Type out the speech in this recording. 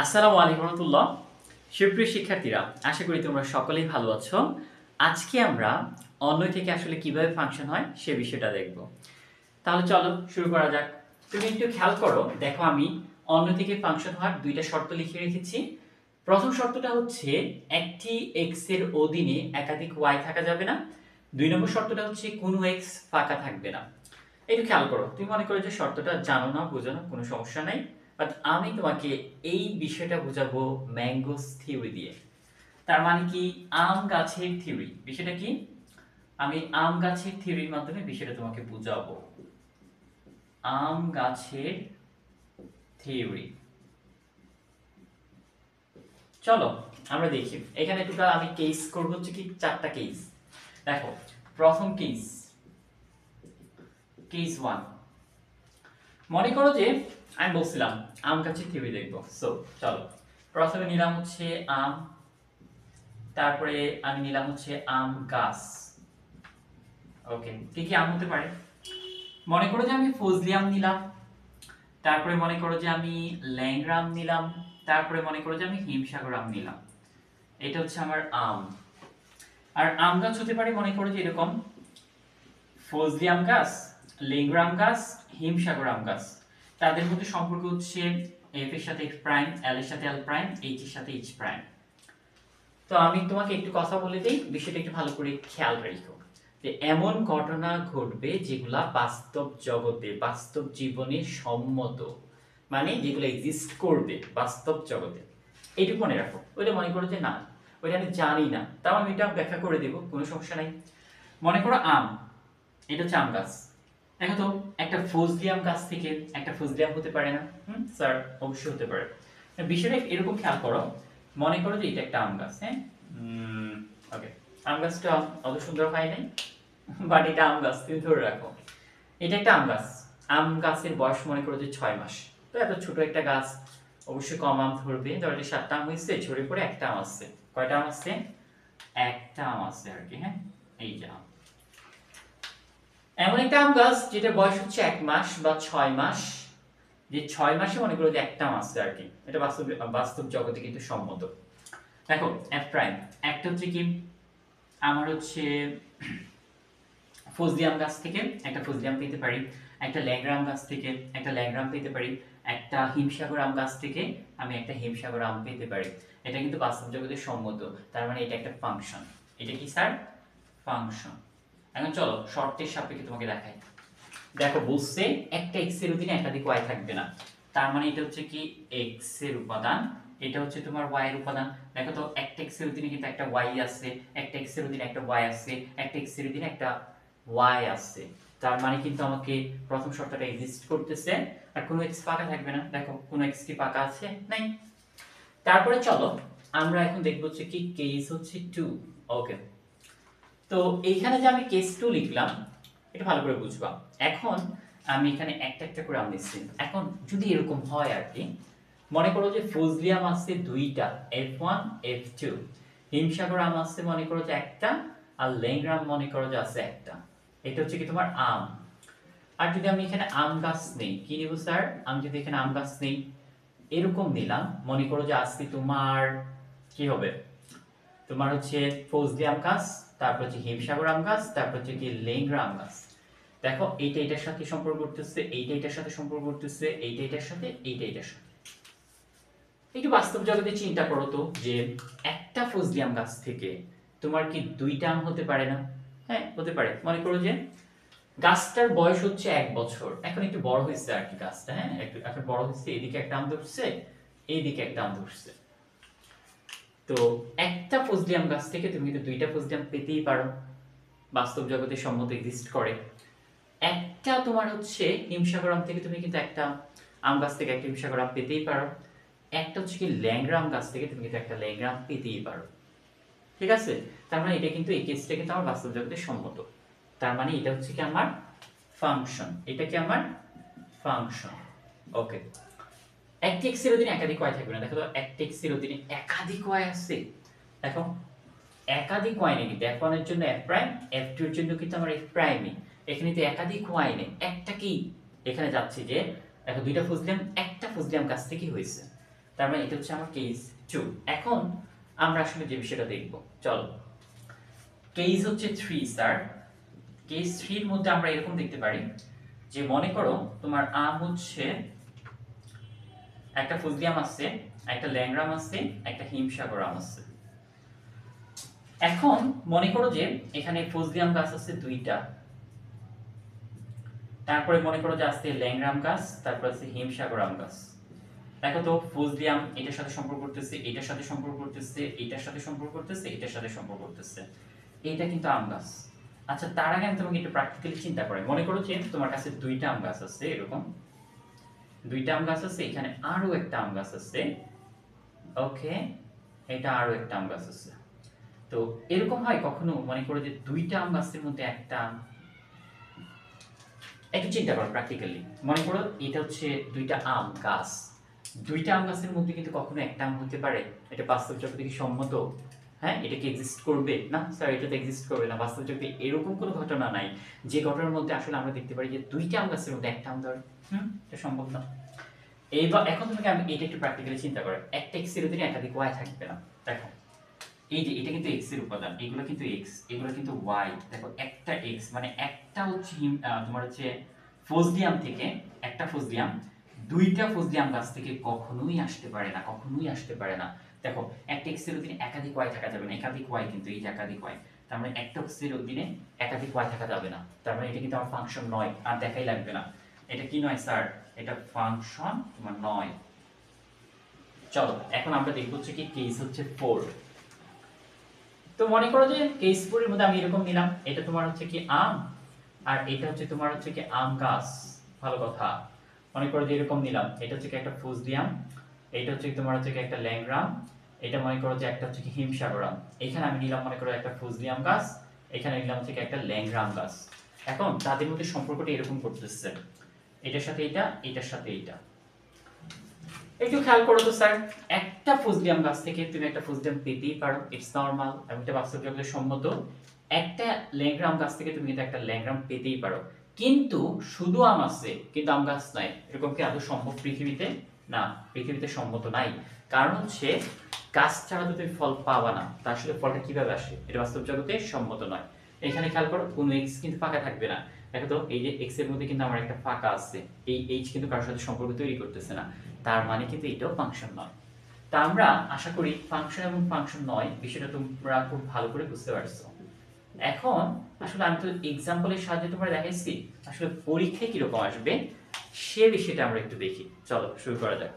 আসসালামু আলাইকুম রহমতুল্লাহ। সুপ্রিয় শিক্ষার্থীরা, আশা করি তোমরা সকলেই ভালো আছো। আজকে আমরা অন্বয় থেকে আসলে কিভাবে ফাংশন হয় সে বিষয়টা দেখব। তাহলে চলো শুরু করা যাক। তুমি একটু খেয়াল করো, দেখো আমি অন্বয় থেকে ফাংশন হওয়ার দুইটা শর্ত লিখে রেখেছি। প্রথম শর্তটা হচ্ছে একটি x এর অধীনে একাধিক y থাকা যাবে না। 2 নম্বর শর্তটা হচ্ছে কোনো x ফাঁকা থাকবে না। একটু খেয়াল করো, তুমি মনে করো যে শর্তটা জানো না, বুঝো না, কোনো সমস্যা নাই। বাট আমি তোমাকে এই বিষয়টা বোঝাবো ম্যাঙ্গোস থিওরি দিয়ে। তার মানে কি, আম গাছের থিওরি। বিষয়টা কি, আমি আম গাছের থিওরির মাধ্যমে বিষয়টা তোমাকে বুঝাবো। আম গাছের থিওরি। চলো আমরা দেখি। এখানে টোটাল আমি কেস করব হচ্ছে কি 4টা কেস। দেখো, প্রথম কেস, কেস 1। মনে করো যে আমি বলছিলাম আম গাছের থিওরি দেখবো। সো চলো, প্রথমে নিলাম হচ্ছে আম, তারপরে আমি নিলাম হচ্ছে আম গাছ। ওকে, কি কি আম হতে পারে? মনে করো যে আমি ফজলি আম নিলাম, তারপরে মনে করো যে আমি ল্যাংড়া আম নিলাম, তারপরে মনে করো যে আমি হিমসাগর আম নিলাম। এটা হচ্ছে আমার আম। আর আম গাছ হতে পারে মনে করো যে এরকম ফজলি আম গাছ, লেংড়া আম গাছ, হিমসাগর আম গাছ। তাদের মধ্যে সম্পর্ক হচ্ছে এফ এর সাথে এক্স প্রাইম, এল এর সাথে এল প্রাইম, এইচ এর সাথে এইচ প্রাইম। তো আমি তোমাকে একটু কথা বলে দিই, বিষয়টা একটু ভালো করে খেয়াল রেখো। যে এমন ঘটনা ঘটবে যেগুলা বাস্তব জগতে, বাস্তব জীবনে সম্মত, মানে যেগুলো এক্সিস্ট করবে বাস্তব জগতে। এইটুকু মনে রাখো। ওইটা মনে করো যে না, ওইটা আমি জানি না, তাও আমি এটা ব্যাখ্যা করে দেবো, কোনো সমস্যা নাই। মনে করো আম, এটা হচ্ছে আম গাছ। দেখো তো, একটা ফজলি আম গাছ থেকে একটা ফজলি আম হতে পারে না? স্যার, অবশ্যই হতে পারে। বিষয়টা এরকম খেয়াল করো। মনে করো যে এটা একটা আম গাছ, হ্যাঁ। ওকে, আম গাছটা অত সুন্দর হয় নাই, বাট এটা আম গাছ, তুমি ধরে রাখো। এটা একটা আম গাছ। আম গাছের বয়স মনে করো যে 6 মাস। তো এত ছোট একটা গাছ, অবশ্যই কম আম ধরবে। ধরো যে 7টা আম হয়েছে, ঝরে পড়ে একটা আম আসছে। কয়টা আম আসছে? একটা আম আসছে আর কি, হ্যাঁ। এই যে আম, এমন একটা আম গাছ যেটা বয়স হচ্ছে 1 মাস বা 6 মাস। যে 6 মাসে মনে করো যে একটা আম আসছে আর কি। এটা বাস্তব, বাস্তব জগতে কিন্তু সম্মত। দেখো, এফ প্রাইম একটা হচ্ছে কি, আমার হচ্ছে ফজলি আম গাছ থেকে একটা ফজলি আম পেতে পারি, একটা ল্যাংড়া আম গাছ থেকে একটা ল্যাংড়া আম পেতে পারি, একটা হিমসাগর আম গাছ থেকে আমি একটা হিমসাগর আম পেতে পারি। এটা কিন্তু বাস্তব জগতে সম্মত। তার মানে এটা একটা ফাংশন। এটা কি স্যার? ফাংশন। এখন চলো শর্তের সাপেক্ষে তোমাকে দেখাই। দেখো, বলছে একটা এক্স এর অধীনে একাধিক ওয়াই থাকবে না। তার মানে এটা হচ্ছে কি এক্স এর উপাদান, এটা হচ্ছে তোমার ওয়াই এর উপাদান। দেখো তো, একটা এক্স এর অধীনে কিন্তু একটা ওয়াই আছে, একটা এক্স এর অধীনে একটা ওয়াই আছে, একটা এক্স এর অধীনে একটা ওয়াই আছে। তার মানে কিন্তু আমাকে প্রথম শর্তটা এক্সিস্ট করতেছে। আর কোনো এক্স ফাঁকা থাকবে না। দেখো, কোনো এক্স কি ফাঁকা আছে? নাই। তারপরে চলো আমরা এখন দেখবো হচ্ছে কি কেস হচ্ছে 2। ওকে, তো এইখানে যে আমি কেস 2 লিখলাম, এটা ভালো করে বুঝবা। এখন আমি এখানে একটা একটা করে আম নিচ্ছি। এখন যদি এরকম হয় আর কি, মনে করো যে ফজলি আম আছে 2টা, F1 F2, হিমসাগর আম আছে মনে করো যে একটা, আর ল্যাংড়া আম মনে করো যে আছে একটা। এটা হচ্ছে কি তোমার আম। আর যদি আমি এখানে আম গাছ নেই, কি নিব স্যার? আমি যদি এখানে আম গাছ নেই, এরকম নিলাম, মনে করো যে আজকে তোমার কি হবে, তোমার হচ্ছে ফজলি আম গাছ, তারপর হচ্ছে হিমসাগর আম গাছ, তারপর হচ্ছে কি লেংড়া আম গাছ। দেখো, এইটা এটার সাথে সম্পর্ক করতেছে, এইটা এটার সাথে সম্পর্ক করতেছে, এইটা এটার সাথে, এইটা এটার সাথে। একটু বাস্তব জগতে চিন্তা করো তো, যে একটা ফজলি আম গাছ থেকে তোমার কি 2টা আম হতে পারে না? হ্যাঁ, হতে পারে। মনে করো যে গাছটার বয়স হচ্ছে 1 বছর, এখন একটু বড় হয়েছে আর কি গাছটা, হ্যাঁ, একটু এখন বড় হয়েছে, এদিকে একটা আম ধরছে, এইদিকে একটা আম ধরছে। তো একটা ফজলি আম গাছ থেকে তুমি কিন্তু 2টা ফজলি আম পেতেই পারো, বাস্তব জগতে সম্মত এক্সিস্ট করে। একটা তোমার হচ্ছে হিমসাগর আম থেকে তুমি কিন্তু একটা আম গাছ থেকে একটা হিমসাগর আম পেতেই পারো। একটা হচ্ছে কি ল্যাংড়া আম গাছ থেকে তুমি কিন্তু একটা ল্যাংড়া আম পেতেই পারো। ঠিক আছে? তার মানে এটা কিন্তু, এই কেসটা কিন্তু আমার বাস্তব জগতে সম্মত। তার মানে এটা হচ্ছে কি আমার ফাংশন। এটা কি আমার ফাংশন। ওকে, একটি এক্স এর অধীনে একাধিক ওয়াই থাকবে না। দেখো তো, একটি এক্স এর অধীনে একাধিক ওয়াই আছে। দেখো, একাধিক ওয়াই নেই কিন্তু, F1 এর জন্য F প্রাইম, F2 এর জন্য কিন্তু আমার F প্রাইমই। এখানে তো একাধিক ওয়াই নেই, একটা কি এখানে যাচ্ছে যে, দেখো 2টা ফজলিয়াম একটা ফজলিয়াম গাছ থেকে হয়েছে। তার মানে এটা হচ্ছে আমার কেস 2। এখন আমরা আসলে যে বিষয়টা দেখব, চলো। কেস হচ্ছে 3 স্যার। কেস 3 এর মধ্যে আমরা এরকম দেখতে পারি যে মনে করো তোমার আম হচ্ছে একটা ফজলি আম আছে, একটা ল্যাংড়া আম আছে, একটা হিমসাগর আম আছে। এখন মনে করো যে এখানে ফজলি আম গাছ আছে 2টা, তারপরে মনে করো যে আছে ল্যাংড়া আম গাছ, তারপর আছে হিমসাগর আম গাছ। দেখো তো ফজলি আম এটার সাথে সম্পর্ক করতেছে, এটার সাথে সম্পর্ক করতেছে, এটার সাথে সম্পর্ক করতেছে, এটার সাথে সম্পর্ক করতেছে। এইটা কিন্তু আম গাছ। আচ্ছা, তার আগে আমি তোমাকে একটু প্র্যাকটিক্যালি চিন্তা করে মনে করো যে তোমার কাছে 2টা আম গাছ আছে, এরকম 2টা আম গাছ আছে, এখানে আরো একটা আম গাছ আছে, ওকে, এটা আরো একটা আম গাছ আছে। তো এরকম হয় কখনো, মনে করো যে 2টা আম গাছের মধ্যে একটা আম, একটু চিন্তা করো প্র্যাকটিক্যালি। মনে করো এটা হচ্ছে 2টা আম গাছ, 2টা আম গাছের মধ্যে কিন্তু কখনো একটা আম হতে পারে? এটা বাস্তব জগতে কি সম্মত? হ্যাঁ, এটা কি এক্সিস্ট করবে? না স্যার, এটা তো এক্সিস্ট করবে না। বাস্তব জগতে এরকম কোনো ঘটনা নাই যে ঘটনার মধ্যে আসলে আমরা দেখতে পারি যে 2টা আম গাছের মধ্যে একটা আম ধরে। এটা সম্ভব না। এইবার এখন তোমাকে আমি এটা একটু প্র্যাকটিক্যালি চিন্তা করো, একটা এক্স এর অধীনে একাধিক ওয়াই থাকবে না। দেখো এই যে এটা কিন্তু এক্স এর উপাদান, এগুলো কিন্তু এক্স, এগুলো কিন্তু ওয়াই। দেখো একটা এক্স মানে একটা হচ্ছে তোমার হচ্ছে ফজলিয়াম থেকে, একটা ফজলিয়াম 2টা ফজলিয়াম গাছ থেকে কখনোই আসতে পারে না, কখনোই আসতে পারে না। দেখো একটা এক্স এর অধীনে একাধিক ওয়াই থাকা যাবে না, একাধিক ওয়াই কিন্তু এই যে একাধিক ওয়াই, তার মানে একটা এক্স এর অধীনে একাধিক ওয়াই থাকা যাবে না। তার মানে এটা কিন্তু আমার ফাংশন নয়, আর দেখাই লাগবে না। এটা কি নয় স্যার? এটা ফাংশন তোমার নয়। চলো এখন আমরা দেখব হচ্ছে কি কেস হচ্ছে 4। তো মনে করো যে কেস 4 এর মধ্যে আমি এরকম নিলাম, এটা তোমার হচ্ছে কি আম, আর এটা হচ্ছে তোমার হচ্ছে কি আম গাছ। ভালো কথা। মনে করো যে এরকম নিলাম, এটা হচ্ছে কি একটা ফজলি আম, এটা হচ্ছে কি তোমার হচ্ছে কি একটা ল্যাংড়া আম, এটা মনে করো যে একটা হচ্ছে কি হিমসাগর আম। এখানে আমি নিলাম মনে করো একটা ফজলি আম গাছ, এখানে নিলাম হচ্ছে কি একটা ল্যাংড়া আম গাছ। এখন তাদের মধ্যে সম্পর্কটা এরকম করতেছে, এটার সাথে এটা, এটার সাথে এটা। একটু খেয়াল করো তো স্যার, একটা ফজলিয়াম গাছ থেকে তুমি একটা ফজলিয়াম পেতেই পারো, ইটস নরমাল এবং এটা বাস্তব জগতে সম্মত। একটা ল্যাংগ্রাম গাছ থেকে তুমি কিন্তু একটা ল্যাংগ্রাম পেতেই পারো, কিন্তু শুধু আম আছে কিন্তু আম গাছ নাই, এরকম কি আদৌ সম্ভব পৃথিবীতে? না, পৃথিবীতে সম্মত নাই। কারণ হচ্ছে গাছ ছাড়া তো তুমি ফল পাবা না, তা আসলে ফলটা কিভাবে আসে? এটা বাস্তব জগতে সম্মত নয়। এখানে খেয়াল করো, কোনো এক্স কিন্তু ফাঁকা থাকবে না। দেখো তো এই যে এক্স এর মধ্যে কিন্তু আমার একটা ফাঁকা আছে, এই এইচ কিন্তু কারোর সাথে সম্পর্ক তৈরি করতেছে না, তার মানে কিন্তু এটাও ফাংশন নয়। তা আমরা আশা করি ফাংশন এবং ফাংশন নয় বিষয়টা তোমরা খুব ভালো করে বুঝতে পারছো। এখন আসলে আমি তো এক্সাম্পলের সাহায্যে তোমরা দেখাইছি, আসলে পরীক্ষায় কিরকম আসবে সে বিষয়টা আমরা একটু দেখি। চলো শুরু করা যাক।